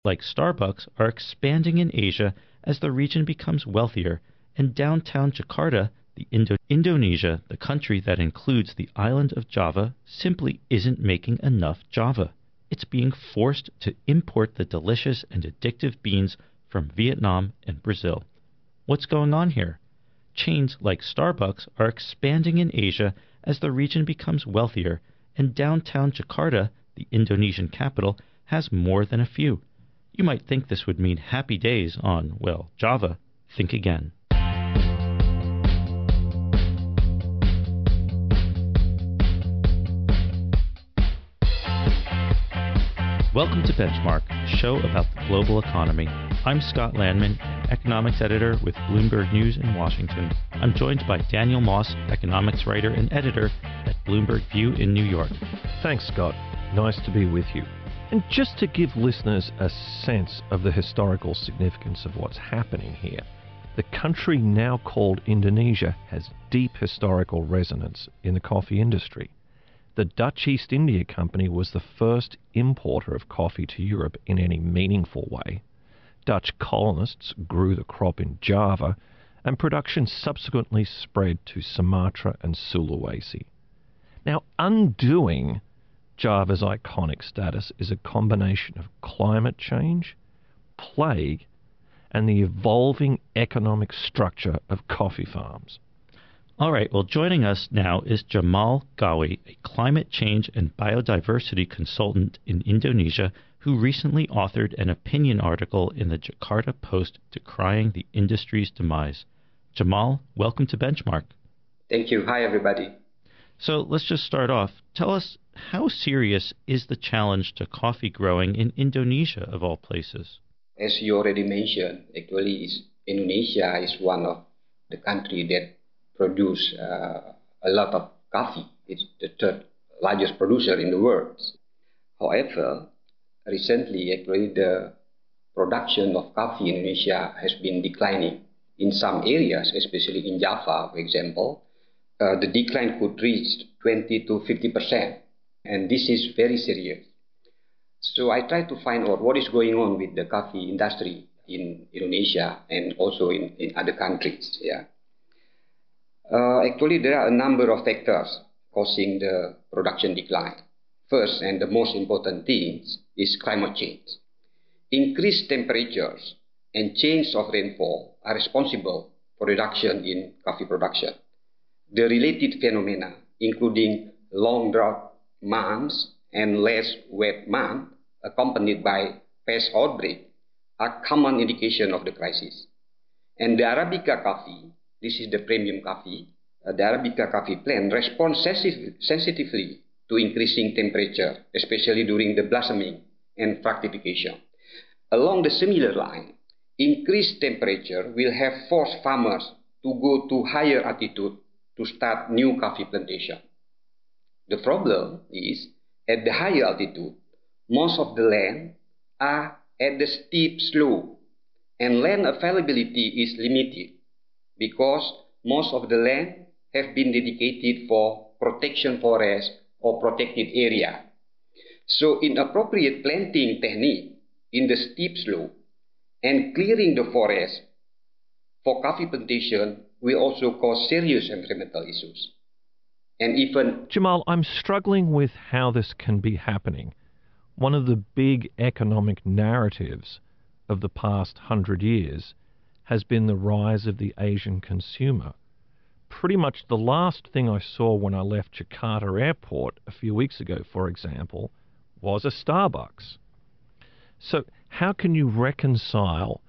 like Starbucks, are expanding in Asia as the region becomes wealthier, and downtown Jakarta, Indonesia, the country that includes the island of Java, simply isn't making enough Java. It's being forced to import the delicious and addictive beans from Vietnam and Brazil. What's going on here? Chains like Starbucks are expanding in Asia as the region becomes wealthier, and downtown Jakarta, the Indonesian capital, has more than a few. You might think this would mean happy days on, well, Java. Think again. Welcome to Benchmark, a show about the global economy. I'm Scott Landman, economics editor with Bloomberg News in Washington. I'm joined by Daniel Moss, economics writer and editor at Bloomberg View in New York. Thanks, Scott. Nice to be with you. And just to give listeners a sense of the historical significance of what's happening here, the country now called Indonesia has deep historical resonance in the coffee industry. The Dutch East India Company was the first importer of coffee to Europe in any meaningful way. Dutch colonists grew the crop in Java, and production subsequently spread to Sumatra and Sulawesi. Now, undoing Java's iconic status is a combination of climate change, plague, and the evolving economic structure of coffee farms. All right, well, joining us now is Jamal Gawi, a climate change and biodiversity consultant in Indonesia who recently authored an opinion article in the Jakarta Post decrying the industry's demise. Jamal, welcome to Benchmark. Thank you. Hi, everybody. So let's just start off. Tell us, how serious is the challenge to coffee growing in Indonesia, of all places? As you already mentioned, actually, Indonesia is one of the countries that produce a lot of coffee. It's the third largest producer in the world. However, recently, actually, the production of coffee in Indonesia has been declining. In some areas, especially in Java, for example, the decline could reach 20 to 50%. And this is very serious. So I try to find out what is going on with the coffee industry in Indonesia and also in other countries. Yeah. Actually, there are a number of factors causing the production decline. First, and the most important thing, is climate change. Increased temperatures and change of rainfall are responsible for reduction in coffee production. The related phenomena, including long drought months and less wet months, accompanied by pest outbreak, are common indication of the crisis. And the Arabica coffee, this is the premium coffee, the Arabica coffee plant responds sensitively to increasing temperature, especially during the blossoming and fructification. Along the similar line, increased temperature will have forced farmers to go to higher altitude to start new coffee plantation. The problem is, at the higher altitude, most of the land are at the steep slope, and land availability is limited because most of the land have been dedicated for protection forest or protected area. So inappropriate planting technique in the steep slope and clearing the forest for coffee plantation will also cause serious environmental issues. And even Jamal, I'm struggling with how this can be happening. One of the big economic narratives of the past 100 years has been the rise of the Asian consumer. Pretty much the last thing I saw when I left Jakarta Airport a few weeks ago, for example, was a Starbucks. So how can you reconcile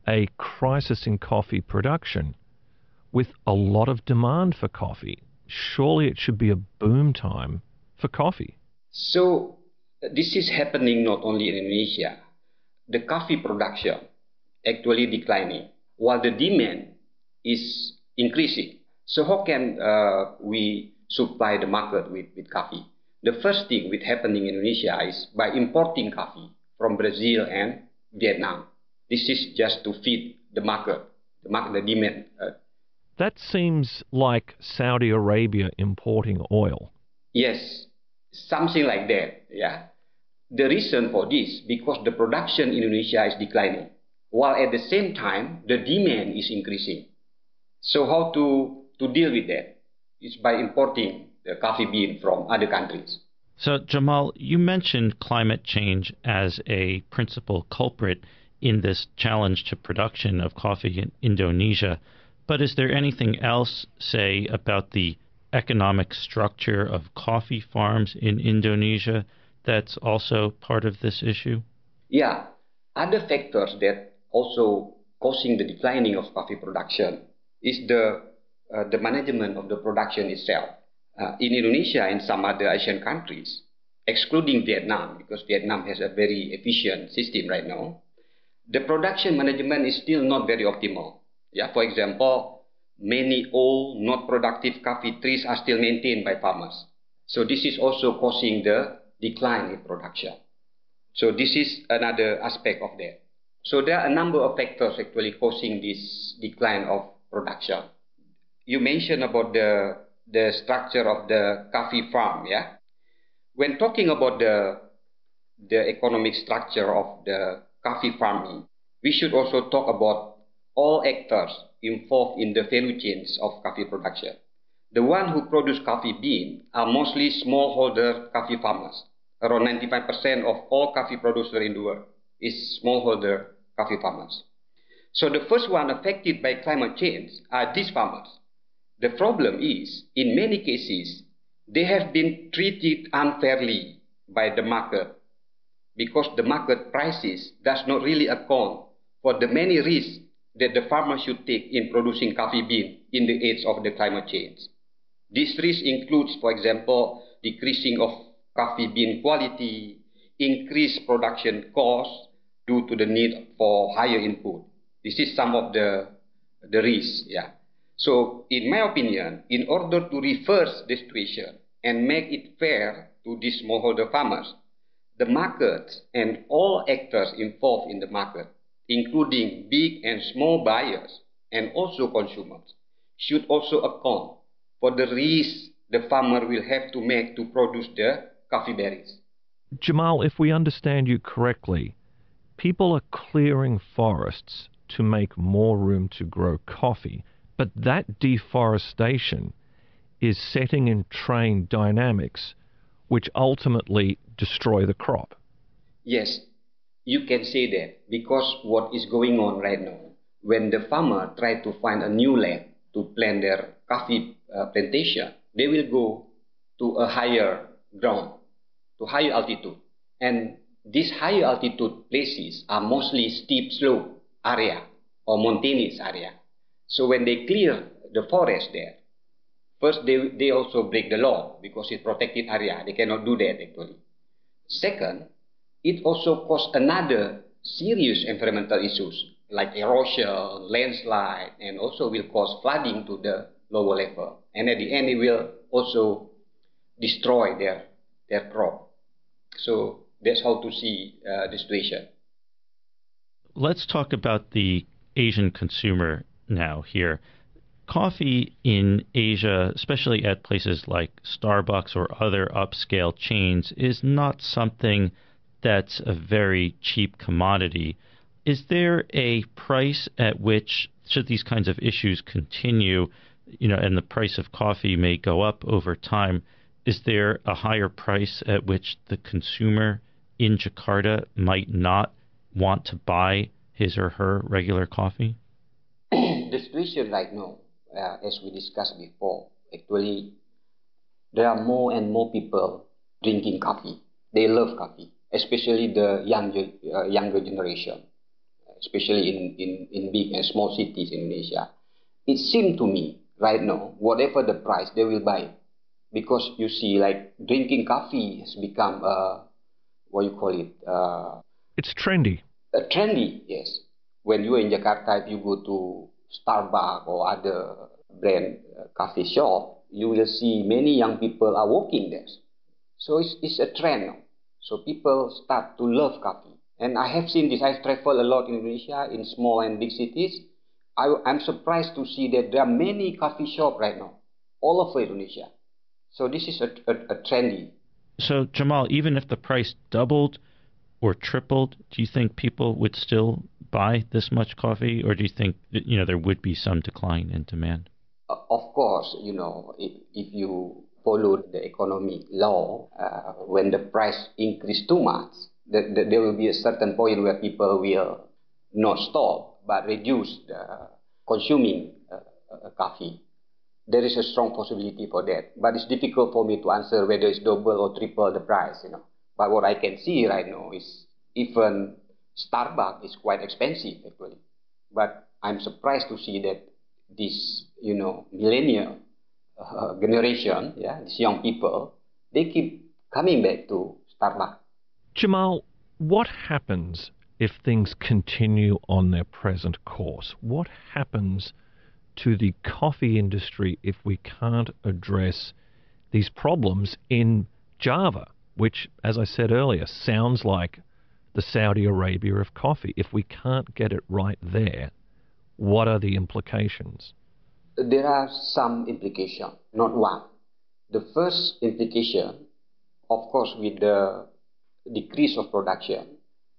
a crisis in coffee production with a lot of demand for coffee? Surely it should be a boom time for coffee. So this is happening not only in Indonesia. The coffee production actually declining while the demand is increasing. So how can we supply the market with coffee? The first thing with happening in Indonesia is by importing coffee from Brazil and Vietnam. This is just to feed the market, the demand. That seems like Saudi Arabia importing oil. Yes, something like that, yeah. The reason for this, because the production in Indonesia is declining, while at the same time, the demand is increasing. So how to deal with that? It's by importing the coffee bean from other countries. So, Jamal, you mentioned climate change as a principal culprit in this challenge to production of coffee in Indonesia. But is there anything else, say, about the economic structure of coffee farms in Indonesia that's also part of this issue? Yeah, other factors that also causing the declining of coffee production is the management of the production itself. In Indonesia and some other Asian countries, excluding Vietnam, because Vietnam has a very efficient system right now, the production management is still not very optimal. Yeah, for example, many old, not productive coffee trees are still maintained by farmers. So this is also causing the decline in production. So this is another aspect of that. So there are a number of factors actually causing this decline of production. You mentioned about the structure of the coffee farm, yeah? When talking about the economic structure of the coffee farming, we should also talk about all actors involved in the value chains of coffee production. The one who produce coffee bean are mostly smallholder coffee farmers. Around 95% of all coffee producers in the world is smallholder coffee farmers. So the first one affected by climate change are these farmers. The problem is, in many cases, they have been treated unfairly by the market because the market prices does not really account for the many risks that the farmer should take in producing coffee bean in the age of the climate change. This risk includes, for example, decreasing of coffee bean quality, increased production costs due to the need for higher input. This is some of the risks, yeah. So, in my opinion, in order to reverse the situation and make it fair to these smallholder farmers, the market and all actors involved in the market, including big and small buyers and also consumers, should also account for the risk the farmer will have to make to produce the coffee berries. Jamal, if we understand you correctly, people are clearing forests to make more room to grow coffee. But that deforestation is setting in train dynamics which ultimately destroy the crop. Yes, you can say that because what is going on right now, when the farmer try to find a new land to plant their coffee plantation, they will go to a higher ground, to higher altitude. And these higher altitude places are mostly steep slope area or mountainous area. So when they clear the forest there, first they also break the law because it's protected area. They cannot do that actually. Second, it also causes another serious environmental issues like erosion, landslide, and also will cause flooding to the lower level. And at the end, it will also destroy their crop. So that's how to see the situation. Let's talk about the Asian consumer now here. Coffee in Asia, especially at places like Starbucks or other upscale chains, is not something that's a very cheap commodity. Is there a price at which, should these kinds of issues continue, and the price of coffee may go up over time, is there a higher price at which the consumer in Jakarta might not want to buy his or her regular coffee? The situation right now, as we discussed before, actually, there are more and more people drinking coffee. They love coffee, especially the younger generation, especially in big and small cities in Indonesia. It seems to me right now, whatever the price, they will buy. Because you see, like, drinking coffee has become, it's trendy. Trendy, yes. When you are in Jakarta, if you go to Starbucks or other brand coffee shop, you will see many young people are working there. So it's a trend now. So people start to love coffee. And I have seen this. I travel a lot in Indonesia, in small and big cities. I'm surprised to see that there are many coffee shops right now, all over Indonesia. So this is a trendy. So, Jamal, even if the price doubled or tripled, do you think people would still buy this much coffee, or do you think that, there would be some decline in demand? Of course, if you follow the economic law, when the price increase too much, there will be a certain point where people will not stop but reduce the consuming coffee. There is a strong possibility for that, but it's difficult for me to answer whether it's double or triple the price. But what I can see right now is even Starbucks is quite expensive actually. But I'm surprised to see that this, millennial generation, these young people, they keep coming back to Starbucks. Jamal, what happens if things continue on their present course? What happens to the coffee industry if we can't address these problems in Java, which, as I said earlier, sounds like the Saudi Arabia of coffee? If we can't get it right there, what are the implications? There are some implications, not one. The first implication, of course, with the decrease of production,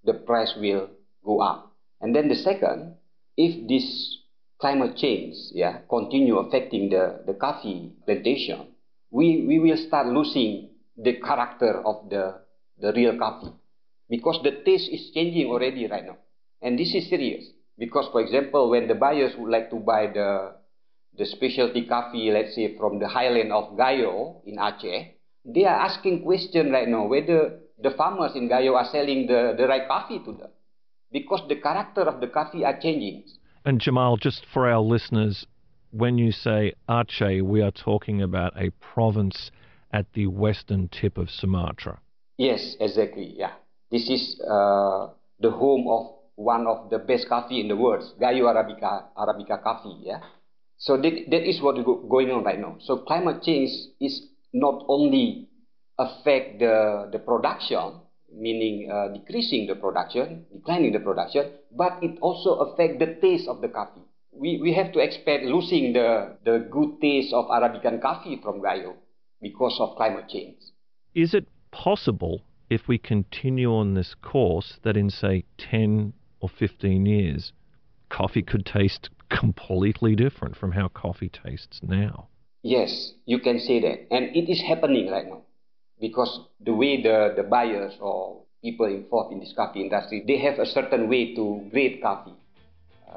the price will go up. And then the second, if this climate change continue affecting the coffee plantation, we will start losing the character of the real coffee, because the taste is changing already right now. And this is serious, because, for example, when the buyers would like to buy the specialty coffee, let's say from the highland of Gayo in Aceh, they are asking question right now whether the farmers in Gayo are selling the right coffee to them, because the character of the coffee are changing. And Jamal, just for our listeners, when you say Aceh, we are talking about a province at the western tip of Sumatra. Yes, exactly, yeah. This is the home of one of the best coffee in the world, Gayo Arabica coffee, yeah. So that is what is going on right now. So climate change is not only affect the production, meaning decreasing the production, declining the production, but it also affect the taste of the coffee. We have to expect losing the good taste of Arabican coffee from Gayo because of climate change. Is it possible, if we continue on this course, that in, say, 10 or 15 years, coffee could taste completely different from how coffee tastes now? Yes, you can say that. And it is happening right now, because the way the buyers or people involved in this coffee industry, they have a certain way to grade coffee.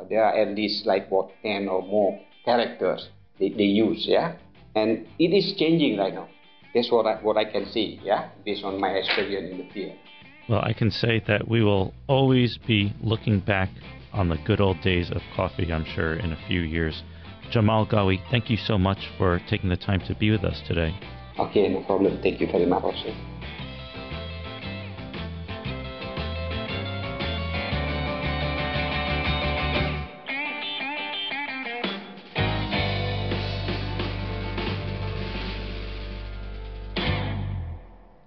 There are at least 10 or more characters they use, and it is changing right now. That's what I can say, based on my experience in the field. Well, I can say that we will always be looking back on the good old days of coffee, I'm sure, in a few years. Jamal Gawi, thank you so much for taking the time to be with us today. Okay, no problem. Thank you very much also.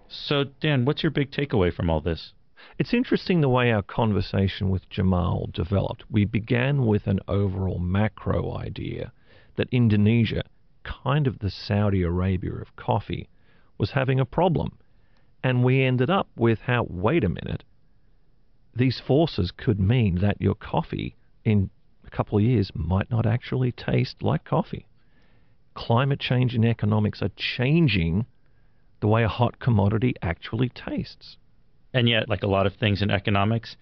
So, Dan, what's your big takeaway from all this? It's interesting the way our conversation with Jamal developed. We began with an overall macro idea that Indonesia, kind of the Saudi Arabia of coffee, was having a problem. And we ended up with how, wait a minute, these forces could mean that your coffee in a couple of years might not actually taste like coffee. Climate change and economics are changing the way a hot commodity actually tastes. And yet, like a lot of things in economics,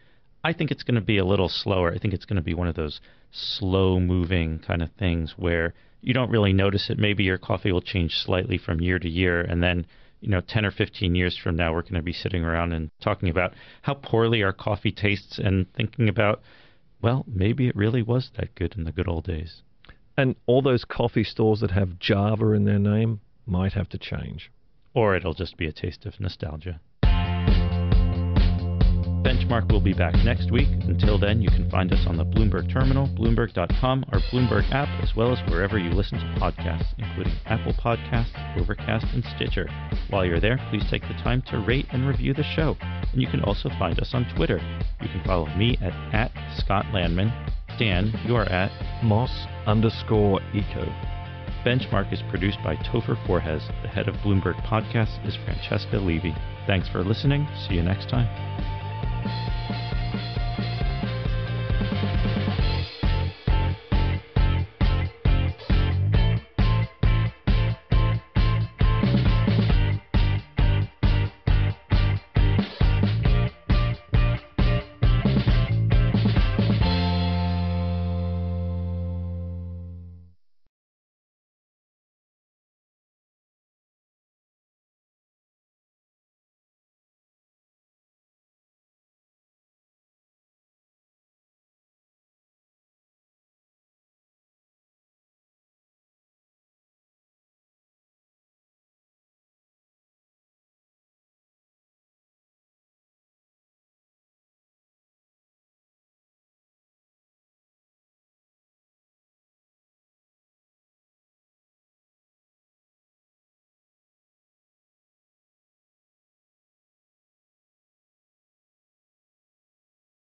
I think it's going to be a little slower. I think it's going to be one of those slow-moving kind of things where you don't really notice it. Maybe your coffee will change slightly from year to year, and then 10 or 15 years from now, we're going to be sitting around and talking about how poorly our coffee tastes and thinking about, well, maybe it really was that good in the good old days. And all those coffee stores that have Java in their name might have to change. Or it'll just be a taste of nostalgia. Benchmark will be back next week. Until then, you can find us on the Bloomberg terminal, Bloomberg.com, our Bloomberg app, as well as wherever you listen to podcasts, including Apple Podcasts, Overcast, and Stitcher. While you're there, please take the time to rate and review the show. And you can also find us on Twitter. You can follow me at Scott Landman. Dan, you are at Moss_Eco. Benchmark is produced by Topher Forhes. The head of Bloomberg Podcasts is Francesca Levy. Thanks for listening. See you next time.